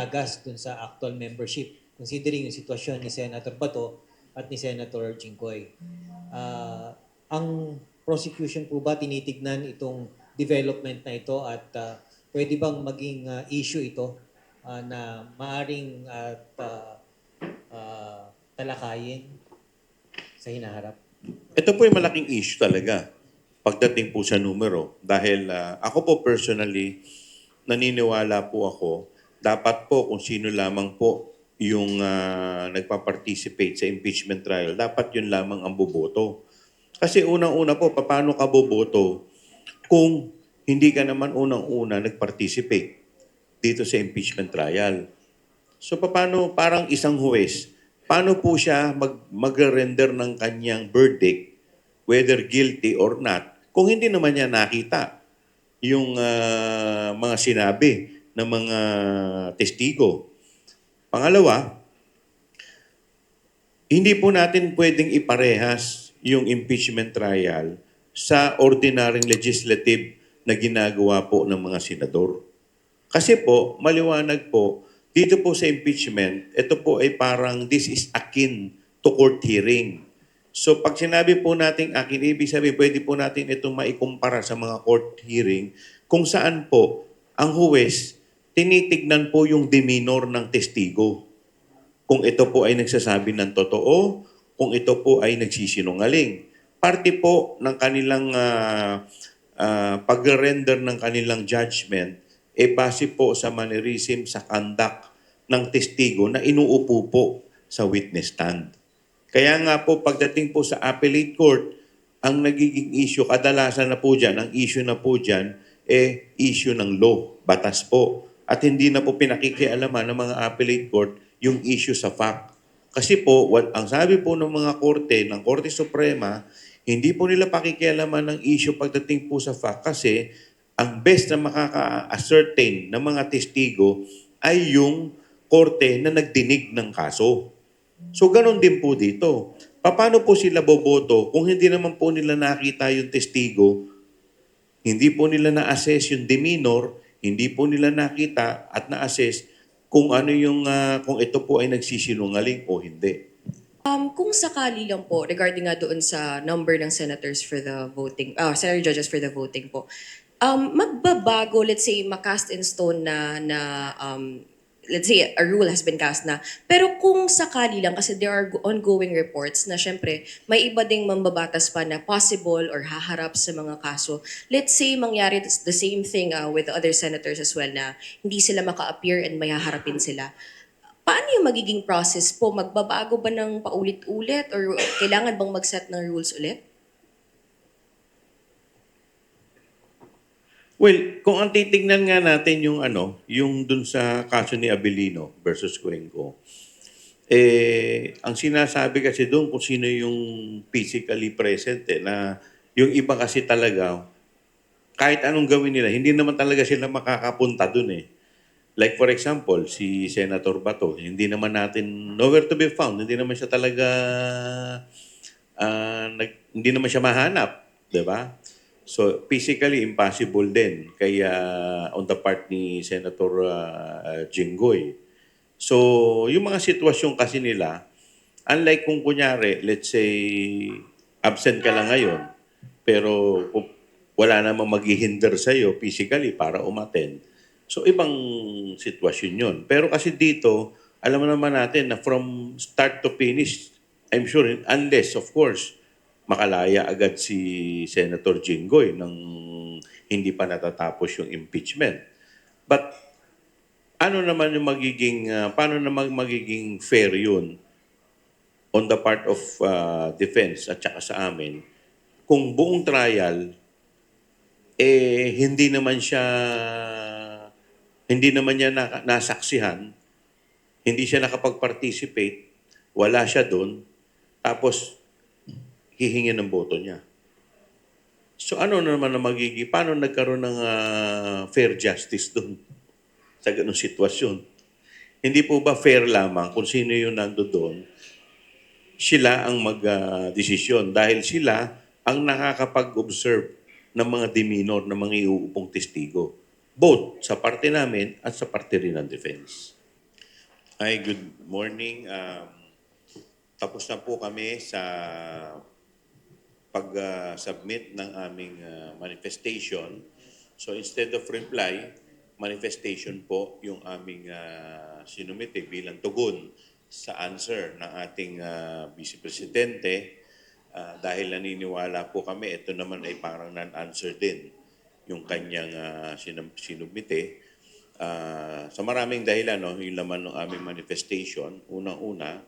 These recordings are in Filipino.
agas dun sa actual membership considering yung sitwasyon ni Senator Bato at ni Senator Jinggoy. Ang prosecution po ba tinitignan itong development na ito at pwede bang maging issue ito na maaring at talakayin sa hinaharap? Ito po yung malaking issue talaga pagdating po sa numero. Dahil ako po personally, naniniwala po ako, dapat po kung sino lamang po yung nagpa-participate sa impeachment trial, dapat yun lamang ang boboto. Kasi unang-una po, paano ka boboto kung hindi ka naman unang-una nag-participate dito sa impeachment trial? So paano parang isang huwes, paano po siya mag-render ng kanyang verdict, whether guilty or not, kung hindi naman niya nakita yung mga sinabi ng mga testigo. Pangalawa, hindi po natin pwedeng iparehas yung impeachment trial sa ordinaryong legislative na ginagawa po ng mga senador. Kasi po, maliwanag po, dito po sa impeachment, ito po ay parang this is akin to court hearing. So pag sinabi po natin akin, ibig sabihin pwede po natin itong maikumpara sa mga court hearing kung saan po ang huwes tinitignan po yung demeanor ng testigo. Kung ito po ay nagsasabi ng totoo, kung ito po ay nagsisinungaling. Parte po ng kanilang pag-render ng kanilang judgment base po sa mannerism, sa conduct ng testigo na inuupo po sa witness stand. Kaya nga po pagdating po sa appellate court, ang nagiging issue, kadalasan na po dyan, ang issue na po dyan, issue ng law, batas po. At hindi na po pinakikialaman ng mga appellate court yung issue sa fact. Kasi po, ang sabi po ng mga korte, ng Korte Suprema, hindi po nila pakikialaman ng issue pagdating po sa fact kasi ang best na makaka-ascertain ng mga testigo ay yung korte na nagdinig ng kaso. So, ganun din po dito. Paano po sila boboto kung hindi naman po nila nakita yung testigo, hindi po nila na-assess yung demeanor, hindi po nila nakita at na-assess kung ano yung kung ito po ay nagsisinungaling o hindi. Kung sakali lang po, regarding nga doon sa number ng senators for the voting, senator judges for the voting po, magbabago, let's say, makast in stone let's say, a rule has been cast na, pero kung sakali lang, kasi there are ongoing reports na syempre, may iba ding mambabatas pa na possible or haharap sa mga kaso. Let's say, mangyari the same thing with the other senators as well na hindi sila maka-appear and may haharapin sila. Paano yung magiging process po? Magbabago ba ng paulit-ulit or kailangan bang mag-set ng rules ulit? Well, kung ang titignan nga natin yung yung dun sa kaso ni Abilino versus Cuenco, ang sinasabi kasi doon kung sino yung physically present na yung iba kasi talaga, kahit anong gawin nila, hindi naman talaga sila makakapunta doon eh. Like for example, si Senator Bato, hindi naman natin, nowhere to be found, hindi naman siya talaga, hindi naman siya mahanap, di ba? So physically impossible din kaya on the part ni Senator Jinggoy. So yung mga sitwasyon kasi nila, unlike kung kunyari, let's say absent ka lang ngayon, pero wala namang maghihinder sa'yo physically para umattend. So ibang sitwasyon yun. Pero kasi dito, alam naman natin na from start to finish, I'm sure, unless of course, makalaya agad si Senator Jinggoy nang hindi pa natatapos yung impeachment. But ano naman yung magiging, paano naman magiging fair yun on the part of defense at saka sa amin kung buong trial, hindi naman niya nasaksihan, hindi siya nakapag-participate, wala siya doon, tapos hihingi ng boto niya. So ano naman na magiging, paano nagkaroon ng fair justice doon sa ganung sitwasyon? Hindi po ba fair lamang kung sino yung nando doon, sila ang mag-desisyon dahil sila ang nakakapag-observe ng mga demeanor ng mga iuupong testigo. Both sa parte namin at sa parte rin ng defense. Hi, good morning. Tapos na po kami sa pag-submit ng aming manifestation. So instead of reply, manifestation po yung aming sinumite bilang tugon sa answer ng ating Vice Presidente. Dahil naniniwala po kami, ito naman ay parang non-answer din yung kanyang sinumite. Sa maraming dahilan, no, yung laman ng aming manifestation, unang-una,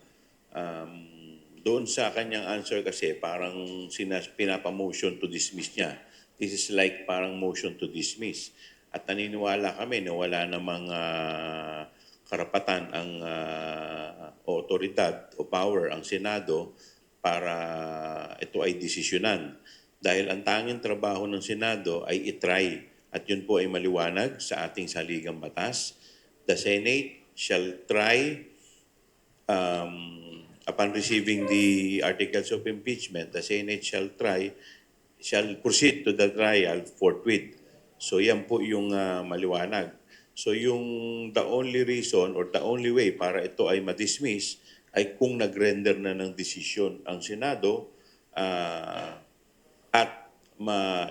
doon sa kanyang answer kasi parang pinapamotion to dismiss niya. This is like parang motion to dismiss. At naniniwala kami na wala namang karapatan ang otoridad o power ang Senado para ito ay desisyonan. Dahil ang tanging trabaho ng Senado ay itry at yun po ay maliwanag sa ating saligang batas. The Senate shall try upon receiving the articles of impeachment, the Senate shall proceed to the trial forthwith. So yan po yung maliwanag. So the only reason or the only way para ito ay ma-dismiss ay kung nag-render na ng desisyon ang Senado at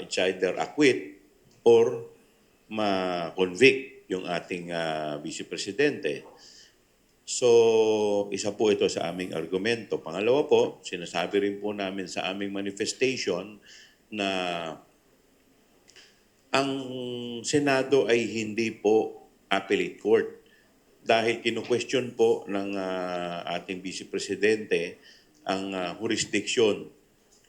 it's either acquit or ma-convict yung ating Vice Presidente. So, isa po ito sa aming argumento. Pangalawa po, sinasabi rin po namin sa aming manifestation na ang Senado ay hindi po appellate court. Dahil kinu-question po ng ating Vice Presidente ang jurisdiction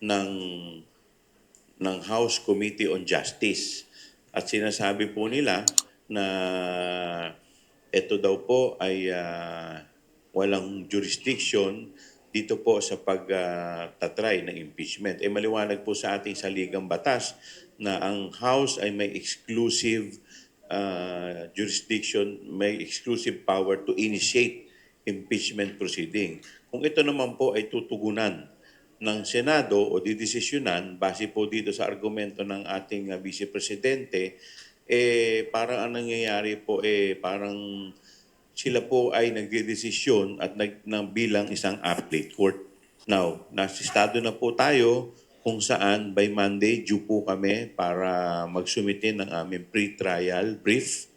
ng House Committee on Justice. At sinasabi po nila na ito daw po ay walang jurisdiction dito po sa pagtatry ng impeachment. Maliwanag po sa ating saligang batas na ang House ay may exclusive jurisdiction, may exclusive power to initiate impeachment proceeding. Kung ito naman po ay tutugunan ng Senado o didesisyonan base po dito sa argumento ng ating Vice Presidente, parang ang nangyayari po parang sila po ay nagdedesisyon at bilang isang appellate court. Now, nasistado na po tayo kung saan by Monday due po kami para magsumite ng aming pre-trial brief.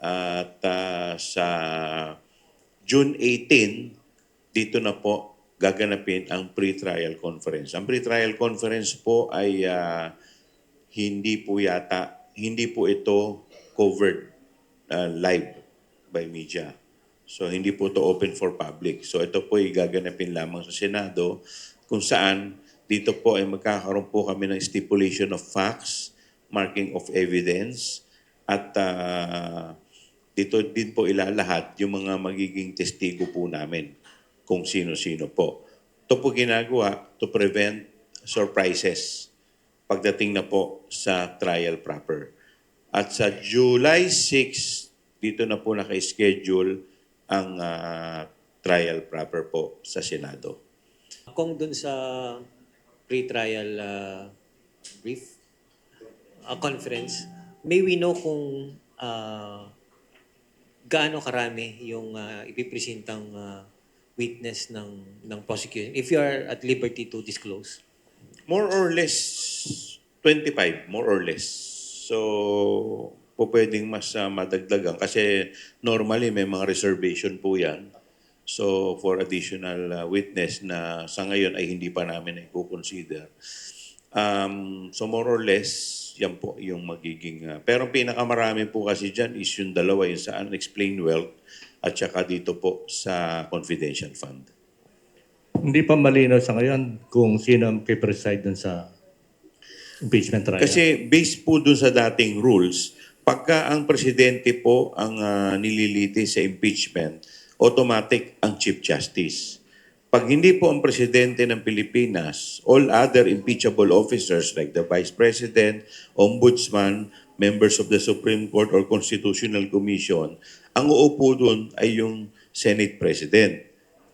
At sa June 18, dito na po gaganapin ang pre-trial conference. Ang pre-trial conference po ay hindi po ito covered live by media. So hindi po ito open for public. So ito po ay gaganapin lamang sa Senado kung saan dito po ay magkakaroon po kami ng stipulation of facts, marking of evidence, at dito din po ilalahat yung mga magiging testigo po namin kung sino-sino po. Ito po ginagawa to prevent surprises pagdating na po sa trial proper. At sa July 6, dito na po naka-schedule ang trial proper po sa Senado. Kung dun sa pre-trial brief, conference, may we know kung gaano karami yung ipipresentang witness ng prosecution, if you are at liberty to disclose? More or less 25, more or less. So, po pwedeng mas madagdagan kasi normally may mga reservation po yan. So, for additional witness na sa ngayon ay hindi pa namin i-consider. So, more or less, yan po yung magiging... pero pinakamarami po kasi dyan is yung dalawa, yung sa unexplained wealth at saka dito po sa confidential fund. Hindi pa malinaw sa ngayon kung sino ang preside dun sa impeachment trial. Kasi based po dun sa dating rules, pagka ang presidente po ang nililiti sa impeachment, automatic ang Chief Justice. Pag hindi po ang presidente ng Pilipinas, all other impeachable officers like the Vice President, Ombudsman, members of the Supreme Court or Constitutional Commission, ang uupo dun ay yung Senate President.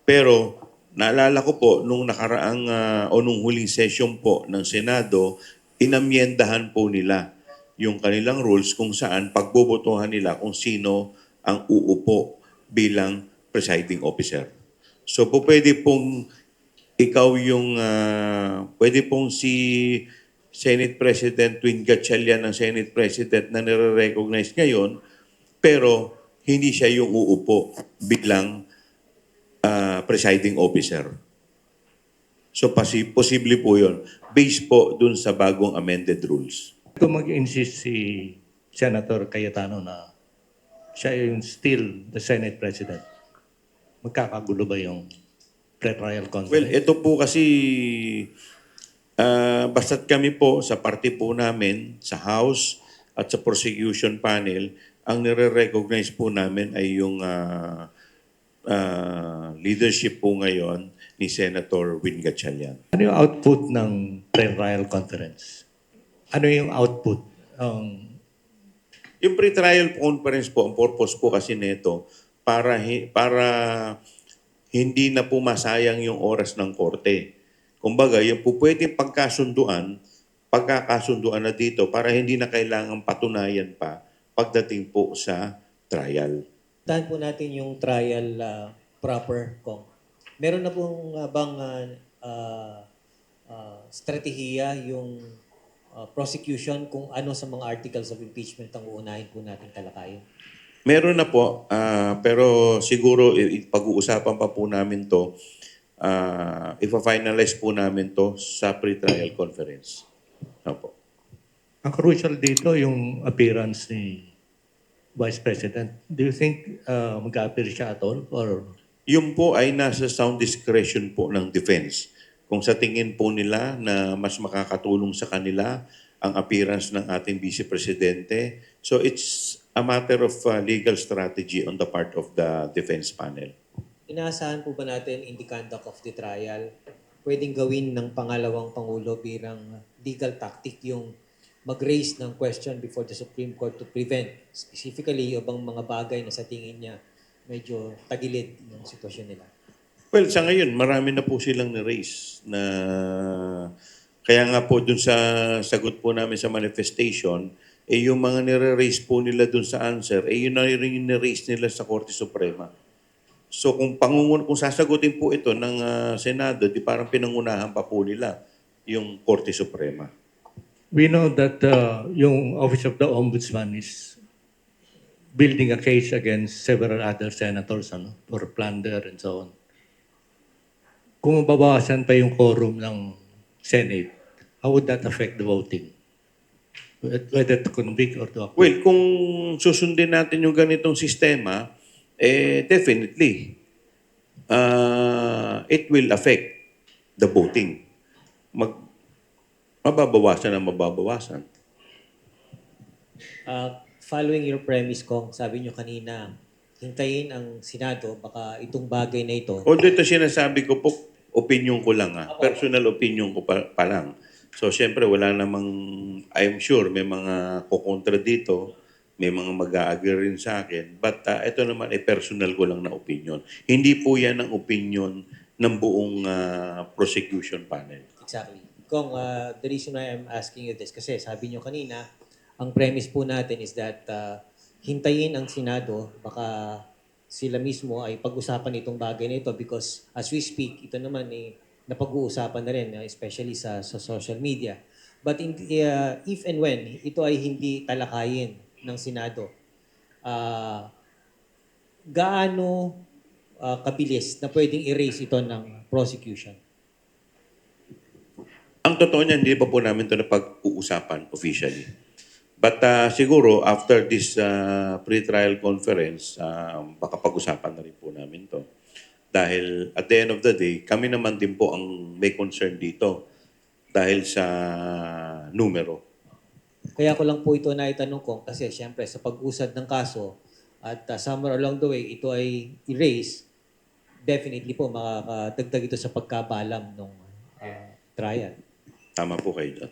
Pero naalala ko po, nung nakaraang o nung huling session po ng Senado, inamyendahan po nila yung kanilang rules kung saan pagbobotohan nila kung sino ang uupo bilang presiding officer. So po pwede pong ikaw yung, pwede pong si Senate President Win Gatchalian ang Senate President na nire-recognize ngayon, pero hindi siya yung uupo bilang presiding officer. So posible po yun. Based po dun sa bagong amended rules. Kung mag-insist si Senator Cayetano na siya yung still the Senate President, magkakagulo ba yung pre-trial Well, conference? ito po kasi, basta't kami po sa party po namin, sa House at sa prosecution panel, ang nire-recognize po namin ay yung leadership po ngayon ni Senator Win Gatchalian. Ano yung output ng pre-trial conference? Ano yung output? Yung pre-trial conference po, ang purpose po kasi nito, para hindi na po masayang yung oras ng korte. Kumbaga, yung po pwedeng pagkakasunduan na dito para hindi na kailangang patunayan pa pagdating po sa trial. Tahan po natin yung trial proper, Kong. Meron na pong bang strategiya yung prosecution kung ano sa mga articles of impeachment ang uunahin po natin talakayin? Meron na po, pero siguro pag-uusapan pa po namin to, ipa-finalize po namin to sa pre-trial conference. Opo. Ang crucial dito yung appearance ni Vice President. Do you think mag-appear siya at all? Or Yung po ay nasa sound discretion po ng defense. Kung sa tingin po nila na mas makakatulong sa kanila ang appearance ng ating Vice Presidente. So it's a matter of legal strategy on the part of the defense panel. Inaasahan po ba natin in the conduct of the trial, pwedeng gawin ng pangalawang Pangulo bilang legal tactic yung mag-raise ng question before the Supreme Court to prevent specifically yung bang mga bagay na sa tingin niya medyo tagilid yung sitwasyon nila? Well, sa ngayon, marami na po silang na-raise na kaya nga po dun sa sagot po namin sa manifestation, yung mga nire-raise po nila dun sa answer, yun na rin yung nire-raise nila sa Korte Suprema. So kung sasagutin po ito ng Senado, di parang pinangunahan pa po nila yung Korte Suprema. we know that yung Office of the Ombudsman is building a case against several other senators for plunder and so on. Kung mababawasan pa yung quorum ng Senate, how would that affect the voting? Whether to convict or to acquit? Well, kung susundin natin yung ganitong sistema, definitely, it will affect the voting. Mababawasan ang mababawasan. Following your premise, Kong, sabi nyo kanina, hintayin ang Senado, baka itong bagay na ito. Although ito sinasabi ko po, opinion ko lang personal opinion ko pa lang. So, syempre, wala namang, I'm sure, may mga kukontra dito, may mga mag-a-agree rin sa akin. But ito naman ay personal ko lang na opinion. Hindi po yan ang opinion ng buong prosecution panel. Exactly. Kong, the reason why I'm asking you this, kasi sabi nyo kanina, ang premise po natin is that hintayin ang Senado, baka sila mismo ay pag-usapan itong bagay na ito because as we speak, ito naman ay napag-uusapan na rin, especially sa social media. But if and when ito ay hindi talakayin ng Senado, gaano kabilis na pwedeng erase ito ng prosecution? Ang totoo niyan, hindi pa po namin ito napag-uusapan officially. But siguro, after this pre-trial conference, baka pag-usapan na rin po namin to. Dahil at the end of the day, kami naman din po ang may concern dito dahil sa numero. Kaya ko lang po ito naitanong ko kasi siyempre sa pag-usad ng kaso at somewhere along the way ito ay erase, definitely po makakadagdag ito sa pagkabalam ng trial. Tama po kayo dyan.